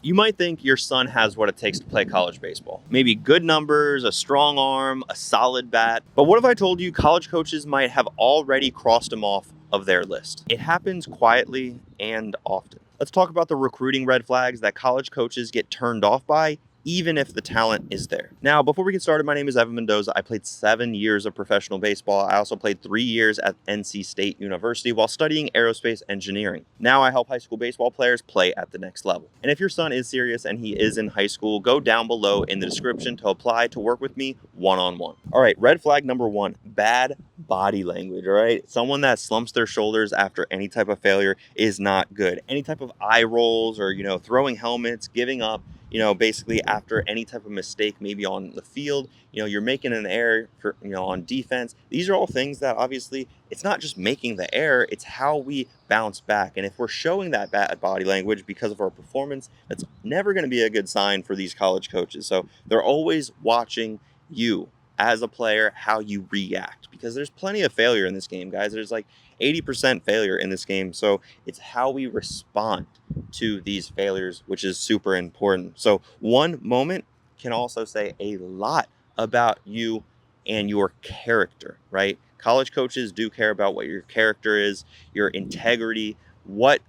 You might think your son has what it takes to play college baseball. Maybe good numbers, a strong arm, a solid bat. But what if I told you college coaches might have already crossed him off of their list? It happens quietly and often. Let's talk about the recruiting red flags that college coaches get turned off by, even if the talent is there. Now, before we get started, my name is Evan Mendoza. I played 7 years of professional baseball. I also played 3 years at NC State University while studying aerospace engineering. Now I help high school baseball players play at the next level. And if your son is serious and he is in high school, go down below in the description to apply to work with me one-on-one. All right, red flag number 1, bad body language, all right? Someone that slumps their shoulders after any type of failure is not good. Any type of eye rolls or, throwing helmets, giving up, basically after any type of mistake, maybe on the field, you're making an error for, on defense. These are all things that obviously it's not just making the error, it's how we bounce back. And if we're showing that bad body language because of our performance, that's never going to be a good sign for these college coaches. So they're always watching you as a player, how you react, because there's plenty of failure in this game, guys. There's like 80% failure in this game. So it's how we respond to these failures, which is super important. So one moment can also say a lot about you and your character, right? College coaches do care about what your character is, your integrity, what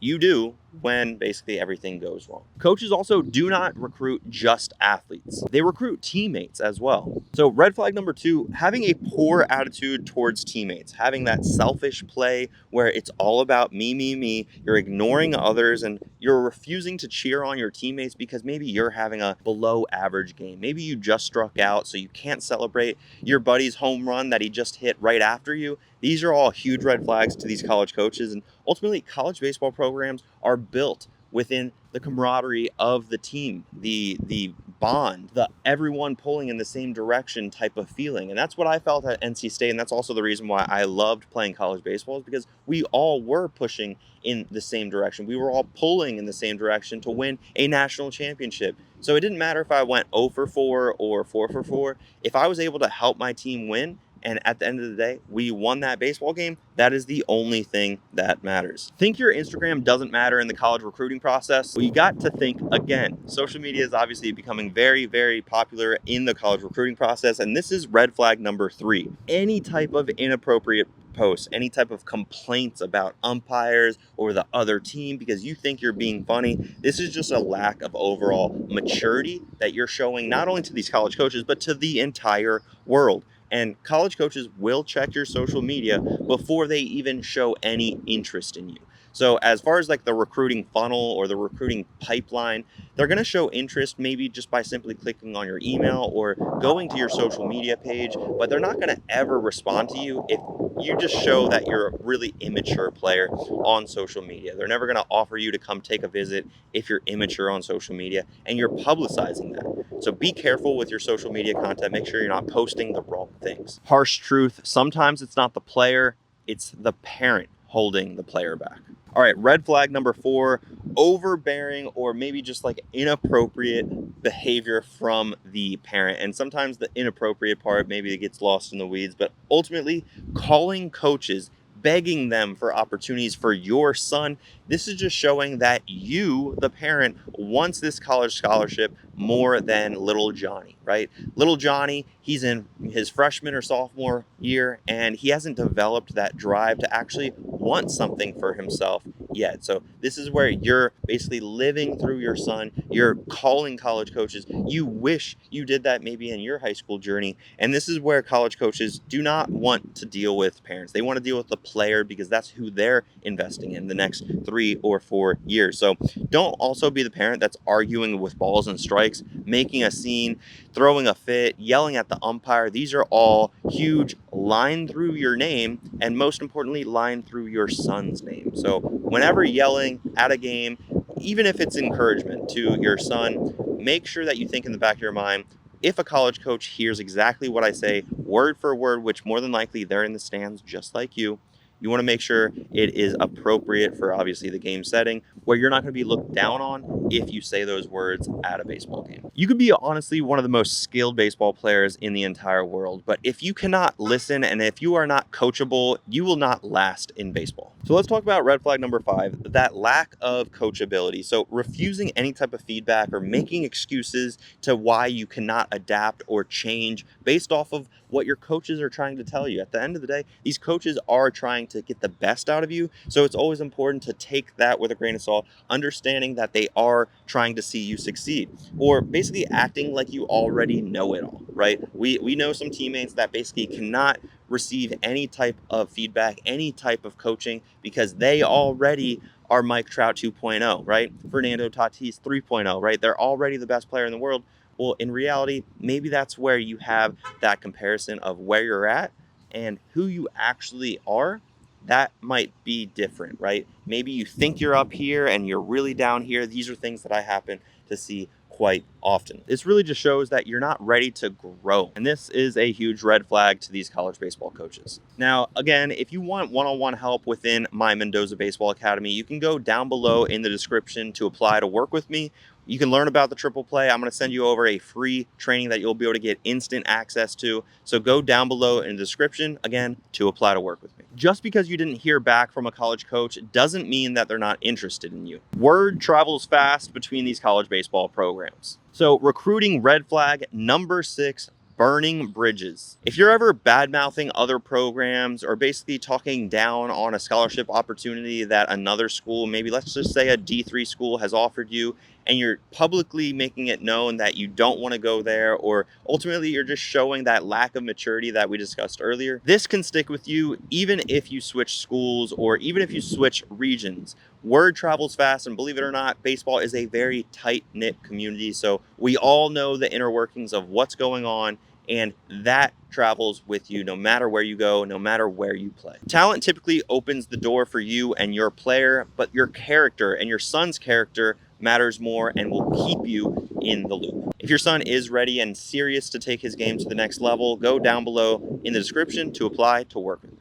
you do when basically everything goes wrong. Coaches also do not recruit just athletes. They recruit teammates as well. So red flag number 2, having a poor attitude towards teammates, having that selfish play where it's all about me, me, me. You're ignoring others and you're refusing to cheer on your teammates because maybe you're having a below average game. Maybe you just struck out, so you can't celebrate your buddy's home run that he just hit right after you. These are all huge red flags to these college coaches. And ultimately, college baseball programs are built within the camaraderie of the team, the bond, the everyone pulling in the same direction type of feeling. And that's what I felt at NC State. And that's also the reason why I loved playing college baseball, is because we all were pushing in the same direction. We were all pulling in the same direction to win a national championship. So it didn't matter if I went 0 for 4 or 4 for 4. If I was able to help my team win, and at the end of the day, we won that baseball game, that is the only thing that matters. Think your Instagram doesn't matter in the college recruiting process? Well, you got to think again. Social media is obviously becoming very, very popular in the college recruiting process. And this is red flag number 3. Any type of inappropriate posts, any type of complaints about umpires or the other team because you think you're being funny. This is just a lack of overall maturity that you're showing not only to these college coaches, but to the entire world. And college coaches will check your social media before they even show any interest in you. So as far as like the recruiting funnel or the recruiting pipeline, they're going to show interest maybe just by simply clicking on your email or going to your social media page, but they're not going to ever respond to you if you just show that you're a really immature player on social media. They're never going to offer you to come take a visit if you're immature on social media and you're publicizing that. So be careful with your social media content. Make sure you're not posting the wrong things. Harsh truth, sometimes it's not the player, it's the parent holding the player back. All right, red flag number 4, overbearing or maybe just like inappropriate behavior from the parent. And sometimes the inappropriate part, maybe it gets lost in the weeds, but ultimately calling coaches, begging them for opportunities for your son. This is just showing that you, the parent, wants this college scholarship more than little Johnny, right? Little Johnny, he's in his freshman or sophomore year, and he hasn't developed that drive to actually want something for himself yet. So this is where you're basically living through your son. You're calling college coaches. You wish you did that maybe in your high school journey. And this is where college coaches do not want to deal with parents. They want to deal with the player because that's who they're investing in the next 3 or 4 years. So don't also be the parent that's arguing with balls and strikes, making a scene, throwing a fit, yelling at the umpire. These are all huge line through your name, and most importantly, line through your son's name. So whenever yelling at a game, even if it's encouragement to your son, make sure that you think in the back of your mind, if a college coach hears exactly what I say, word for word, which more than likely they're in the stands just like you, You want to make sure it is appropriate for obviously the game setting, where you're not going to be looked down on if you say those words at a baseball game. You could be honestly one of the most skilled baseball players in the entire world, but if you cannot listen and if you are not coachable, you will not last in baseball. So let's talk about red flag number 5, that lack of coachability. So refusing any type of feedback or making excuses to why you cannot adapt or change based off of what your coaches are trying to tell you. At the end of the day, these coaches are trying to get the best out of you. So it's always important to take that with a grain of salt, understanding that they are trying to see you succeed, or basically acting like you already know it all, right? We know some teammates that basically cannot receive any type of feedback, any type of coaching, because they already are Mike Trout 2.0, right? Fernando Tatis 3.0, right? They're already the best player in the world. Well, in reality, maybe that's where you have that comparison of where you're at and who you actually are. That might be different, right? Maybe you think you're up here and you're really down here. These are things that I happen to see quite often. This really just shows that you're not ready to grow. And this is a huge red flag to these college baseball coaches. Now, again, if you want one-on-one help within my Mendoza Baseball Academy, you can go down below in the description to apply to work with me. You can learn about the triple play. I'm going to send you over a free training that you'll be able to get instant access to. So go down below in the description, again, to apply to work with me. Just because you didn't hear back from a college coach doesn't mean that they're not interested in you. Word travels fast between these college baseball programs. So recruiting red flag number 6, burning bridges. If you're ever bad-mouthing other programs or basically talking down on a scholarship opportunity that another school, maybe let's just say a D3 school, has offered you, and you're publicly making it known that you don't want to go there, or ultimately you're just showing that lack of maturity that we discussed earlier, this can stick with you even if you switch schools or even if you switch regions. Word travels fast, and believe it or not, baseball is a very tight-knit community, so we all know the inner workings of what's going on, and that travels with you no matter where you go, no matter where you play. Talent typically opens the door for you and your player, but your character and your son's character matters more and will keep you in the loop. If your son is ready and serious to take his game to the next level, go down below in the description to apply to work with me.